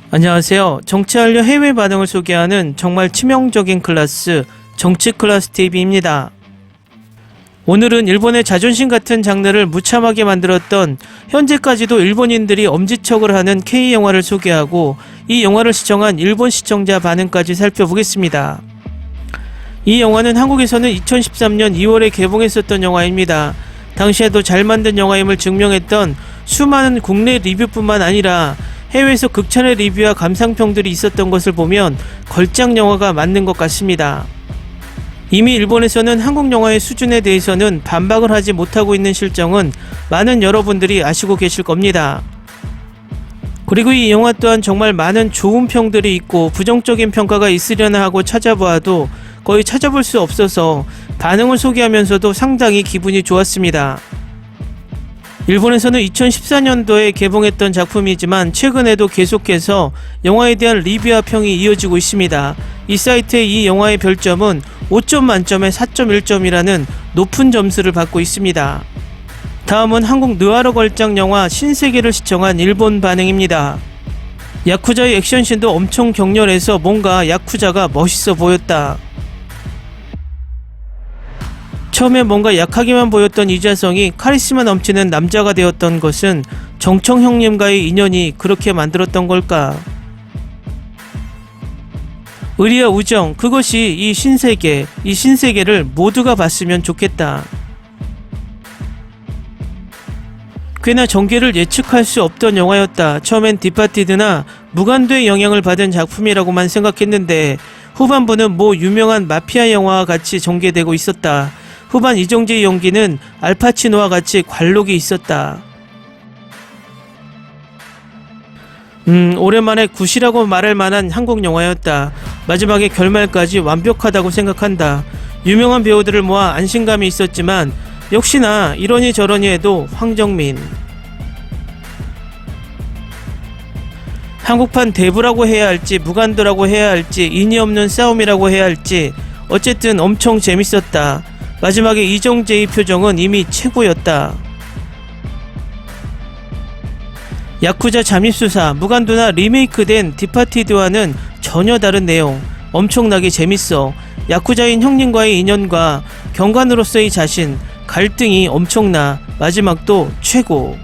안녕하세요. 정치한류 해외 반응을 소개하는 정말 치명적인 클래스 정치 클래스 TV입니다. 오늘은 일본의 자존심 같은 장르를 무참하게 만들었던 현재까지도 일본인들이 엄지척을 하는 K영화를 소개하고 이 영화를 시청한 일본 시청자 반응까지 살펴보겠습니다. 이 영화는 한국에서는 2013년 2월에 개봉했었던 영화입니다. 당시에도 잘 만든 영화임을 증명했던 수많은 국내 리뷰뿐만 아니라 해외에서 극찬의 리뷰와 감상평들이 있었던 것을 보면 걸작 영화가 맞는 것 같습니다. 이미 일본에서는 한국 영화의 수준에 대해서는 반박을 하지 못하고 있는 실정은 많은 여러분들이 아시고 계실 겁니다. 그리고 이 영화 또한 정말 많은 좋은 평들이 있고 부정적인 평가가 있으려나 하고 찾아보아도 거의 찾아볼 수 없어서 반응을 소개하면서도 상당히 기분이 좋았습니다. 일본에서는 2014년도에 개봉했던 작품이지만 최근에도 계속해서 영화에 대한 리뷰와 평이 이어지고 있습니다. 이 사이트의 이 영화의 별점은 5점 만점에 4.1점이라는 높은 점수를 받고 있습니다. 다음은 한국 느와르 걸작 영화 신세계를 시청한 일본 반응입니다. 야쿠자의 액션씬도 엄청 격렬해서 뭔가 야쿠자가 멋있어 보였다. 처음에 뭔가 약하게만 보였던 이자성이 카리스마 넘치는 남자가 되었던 것은 정청 형님과의 인연이 그렇게 만들었던 걸까? 의리와 우정, 그것이 이 신세계를 모두가 봤으면 좋겠다. 꽤나 전개를 예측할 수 없던 영화였다. 처음엔 디파티드나 무간도의 영향을 받은 작품이라고만 생각했는데 후반부는 뭐 유명한 마피아 영화와 같이 전개되고 있었다. 후반 이정재의 연기는 알파치노와 같이 관록이 있었다. 오랜만에 굿이라고 말할 만한 한국 영화였다. 마지막에 결말까지 완벽하다고 생각한다. 유명한 배우들을 모아 안심감이 있었지만 역시나 이러니 저러니 해도 황정민. 한국판 대부라고 해야 할지 무간도라고 해야 할지 인이 없는 싸움이라고 해야 할지 어쨌든 엄청 재밌었다. 마지막에 이정재의 표정은 이미 최고였다. 야쿠자 잠입수사, 무간도나 리메이크된 디파티드와는 전혀 다른 내용. 엄청나게 재밌어. 야쿠자인 형님과의 인연과 경관으로서의 자신, 갈등이 엄청나. 마지막도 최고.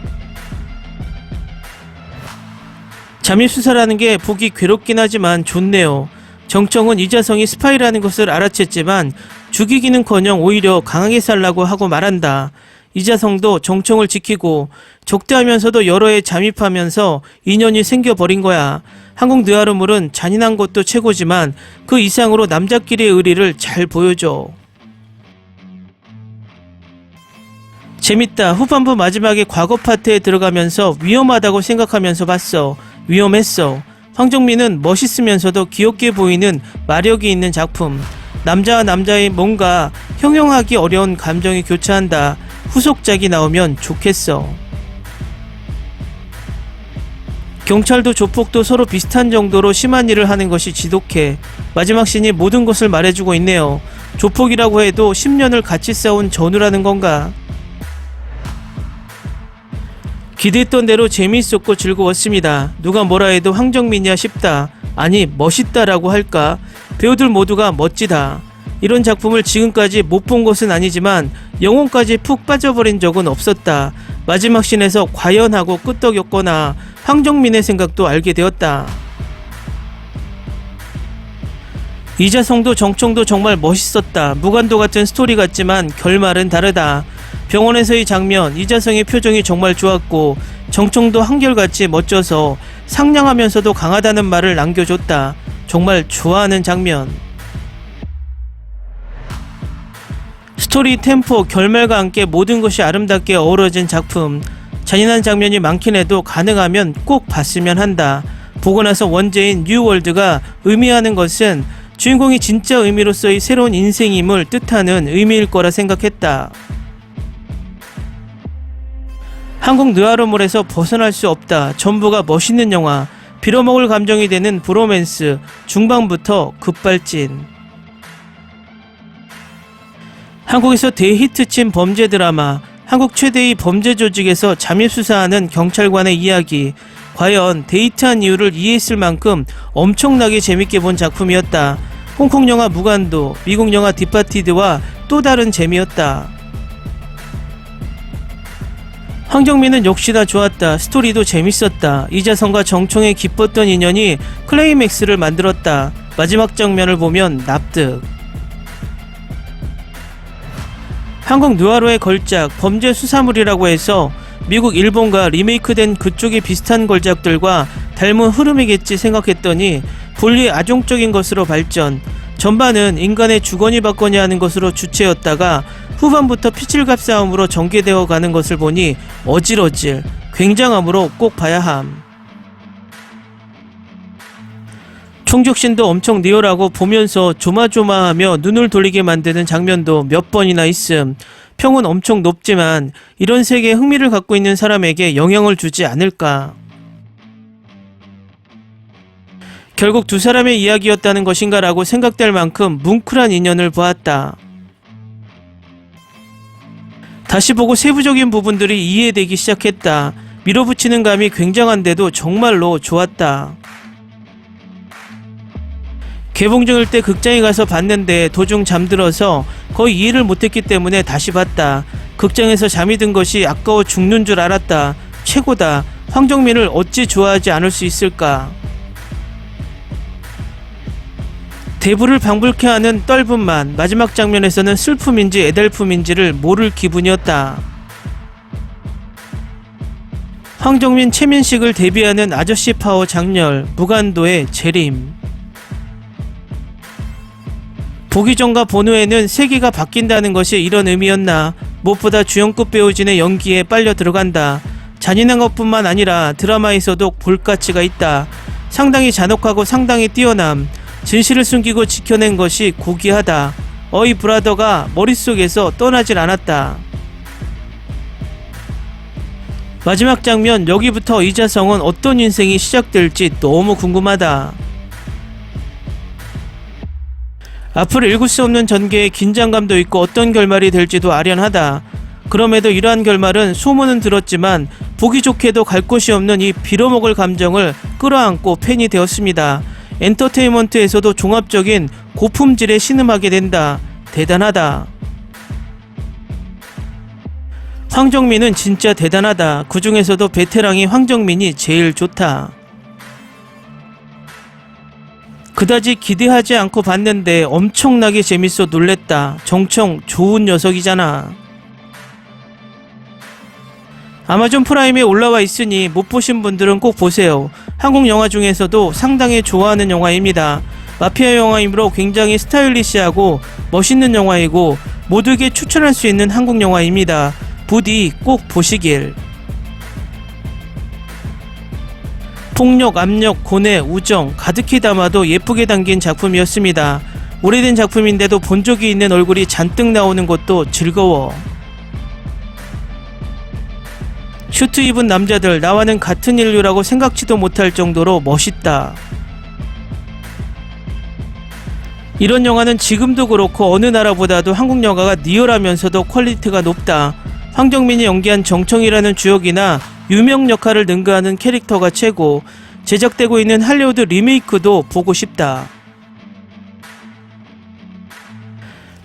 잠입수사라는 게 보기 괴롭긴 하지만 좋네요. 정청은 이자성이 스파이라는 것을 알아챘지만 죽이기는커녕 오히려 강하게 살라고 하고 말한다. 이자성도 정청을 지키고 적대하면서도 여러 해 잠입하면서 인연이 생겨버린 거야. 한국 느와르물은 잔인한 것도 최고지만 그 이상으로 남자끼리의 의리를 잘 보여줘. 재밌다. 후반부 마지막에 과거 파트에 들어가면서 위험하다고 생각하면서 봤어. 위험했어. 황정민은 멋있으면서도 귀엽게 보이는 마력이 있는 작품. 남자와 남자의 뭔가 형용하기 어려운 감정이 교차한다. 후속작이 나오면 좋겠어. 경찰도 조폭도 서로 비슷한 정도로 심한 일을 하는 것이 지독해. 마지막 씬이 모든 것을 말해주고 있네요. 조폭이라고 해도 10년을 같이 싸운 전우라는 건가? 기대했던 대로 재미있었고 즐거웠습니다. 누가 뭐라 해도 황정민이야 싶다. 아니 멋있다라고 할까? 배우들 모두가 멋지다. 이런 작품을 지금까지 못 본 것은 아니지만 영혼까지 푹 빠져버린 적은 없었다. 마지막 씬에서 과연 하고 끄떡였거나 황정민의 생각도 알게 되었다. 이자성도 정청도 정말 멋있었다. 무간도 같은 스토리 같지만 결말은 다르다. 병원에서의 장면, 이자성의 표정이 정말 좋았고 정청도 한결같이 멋져서 상냥하면서도 강하다는 말을 남겨줬다. 정말 좋아하는 장면. 스토리, 템포, 결말과 함께 모든 것이 아름답게 어우러진 작품. 잔인한 장면이 많긴 해도 가능하면 꼭 봤으면 한다. 보고 나서 원제인 뉴월드가 의미하는 것은 주인공이 진짜 의미로서의 새로운 인생임을 뜻하는 의미일 거라 생각했다. 한국 느와르물에서 벗어날 수 없다. 전부가 멋있는 영화. 빌어먹을 감정이 되는 브로맨스. 중반부터 급발진. 한국에서 대히트친 범죄 드라마. 한국 최대의 범죄 조직에서 잠입수사하는 경찰관의 이야기. 과연 데이트한 이유를 이해했을 만큼 엄청나게 재밌게 본 작품이었다. 홍콩 영화 무간도, 미국 영화 디파티드와 또 다른 재미였다. 황정민은 역시나 좋았다. 스토리도 재밌었다. 이자성과 정총의 기뻤던 인연이 클라이맥스를 만들었다. 마지막 장면을 보면 납득. 한국 누아르의 걸작, 범죄 수사물이라고 해서 미국, 일본과 리메이크된 그쪽의 비슷한 걸작들과 닮은 흐름이겠지 생각했더니 분리 아종적인 것으로 발전, 전반은 인간의 주거니 받거니 하는 것으로 주체였다가 후반부터 피칠갑 싸움으로 전개되어 가는 것을 보니 어질어질, 굉장함으로 꼭 봐야 함. 총격신도 엄청 리얼하고 보면서 조마조마하며 눈을 돌리게 만드는 장면도 몇 번이나 있음. 평은 엄청 높지만 이런 세계에 흥미를 갖고 있는 사람에게 영향을 주지 않을까. 결국 두 사람의 이야기였다는 것인가 라고 생각될 만큼 뭉클한 인연을 보았다. 다시 보고 세부적인 부분들이 이해되기 시작했다. 밀어붙이는 감이 굉장한데도 정말로 좋았다. 개봉 중일 때 극장에 가서 봤는데 도중 잠들어서 거의 이해를 못했기 때문에 다시 봤다. 극장에서 잠이 든 것이 아까워 죽는 줄 알았다. 최고다. 황정민을 어찌 좋아하지 않을 수 있을까. 대부를 방불케 하는 떫음만, 마지막 장면에서는 슬픔인지 애달픔인지를 모를 기분이었다. 황정민, 최민식을 데뷔하는 아저씨 파워 장렬, 무간도의 재림. 보기 전과 본 후에는 세계가 바뀐다는 것이 이런 의미였나. 무엇보다 주연급 배우진의 연기에 빨려 들어간다. 잔인한 것뿐만 아니라 드라마에서도 볼가치가 있다. 상당히 잔혹하고 상당히 뛰어남. 진실을 숨기고 지켜낸 것이 고귀하다. 어이 브라더가 머릿속에서 떠나질 않았다. 마지막 장면, 여기부터 이자성은 어떤 인생이 시작될지 너무 궁금하다. 앞으로 읽을 수 없는 전개에 긴장감도 있고 어떤 결말이 될지도 아련하다. 그럼에도 이러한 결말은 소문은 들었지만 보기 좋게도 갈 곳이 없는 이 빌어먹을 감정을 끌어안고 팬이 되었습니다. 엔터테인먼트에서도 종합적인 고품질에 신음하게 된다. 대단하다. 황정민은 진짜 대단하다. 그 중에서도 베테랑이 황정민이 제일 좋다. 그다지 기대하지 않고 봤는데 엄청나게 재밌어 놀랬다. 정청 좋은 녀석이잖아. 아마존 프라임에 올라와 있으니 못 보신 분들은 꼭 보세요. 한국 영화 중에서도 상당히 좋아하는 영화입니다. 마피아 영화이므로 굉장히 스타일리시하고 멋있는 영화이고 모두에게 추천할 수 있는 한국 영화입니다. 부디 꼭 보시길. 폭력, 압력, 고뇌, 우정 가득히 담아도 예쁘게 담긴 작품이었습니다. 오래된 작품인데도 본 적이 있는 얼굴이 잔뜩 나오는 것도 즐거워. 슈트 입은 남자들, 나와는 같은 인류라고 생각지도 못할 정도로 멋있다. 이런 영화는 지금도 그렇고 어느 나라보다도 한국 영화가 리얼하면서도 퀄리티가 높다. 황정민이 연기한 정청이라는 주역이나 유명 역할을 능가하는 캐릭터가 최고. 제작되고 있는 할리우드 리메이크도 보고 싶다.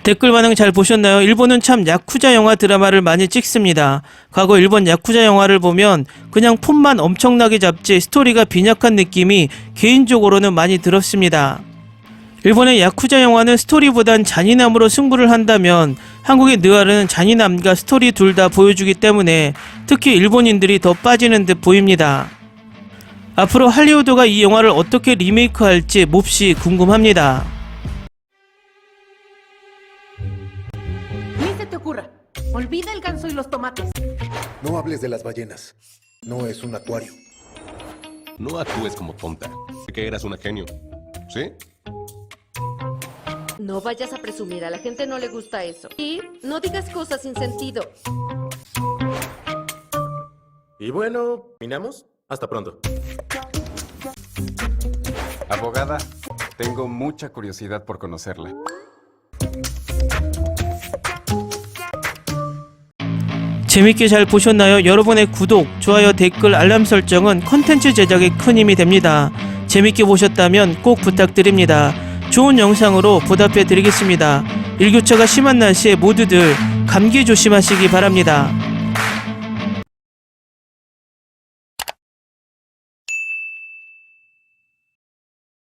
댓글 반응 잘 보셨나요? 일본은 참 야쿠자 영화 드라마를 많이 찍습니다. 과거 일본 야쿠자 영화를 보면 그냥 폰만 엄청나게 잡지 스토리가 빈약한 느낌이 개인적으로는 많이 들었습니다. 일본의 야쿠자 영화는 스토리보단 잔인함으로 승부를 한다면 한국의 느와르는 잔인함과 스토리 둘 다 보여주기 때문에 특히 일본인들이 더 빠지는 듯 보입니다. 앞으로 할리우드가 이 영화를 어떻게 리메이크할지 몹시 궁금합니다. Ni se te ocurra. Olvida el ganso y los tomates. No hables de las ballenas. No es un acuario. No actúes como tonta. Sé que eras una genio. ¿Sí? No vayas a presumir, a la gente no le gusta eso. Y no digas cosas sin sentido. Y bueno, ¿terminamos? Hasta pronto. Abogada, tengo mucha curiosidad por conocerla. 재밌게 잘 보셨나요? 여러분의 구독, 좋아요, 댓글, 알람 설정은 컨텐츠 제작에 큰 힘이 됩니다. 재밌게 보셨다면 꼭 부탁드립니다. 좋은 영상으로 보답해 드리겠습니다. 일교차가 심한 날씨에 모두들 감기 조심하시기 바랍니다.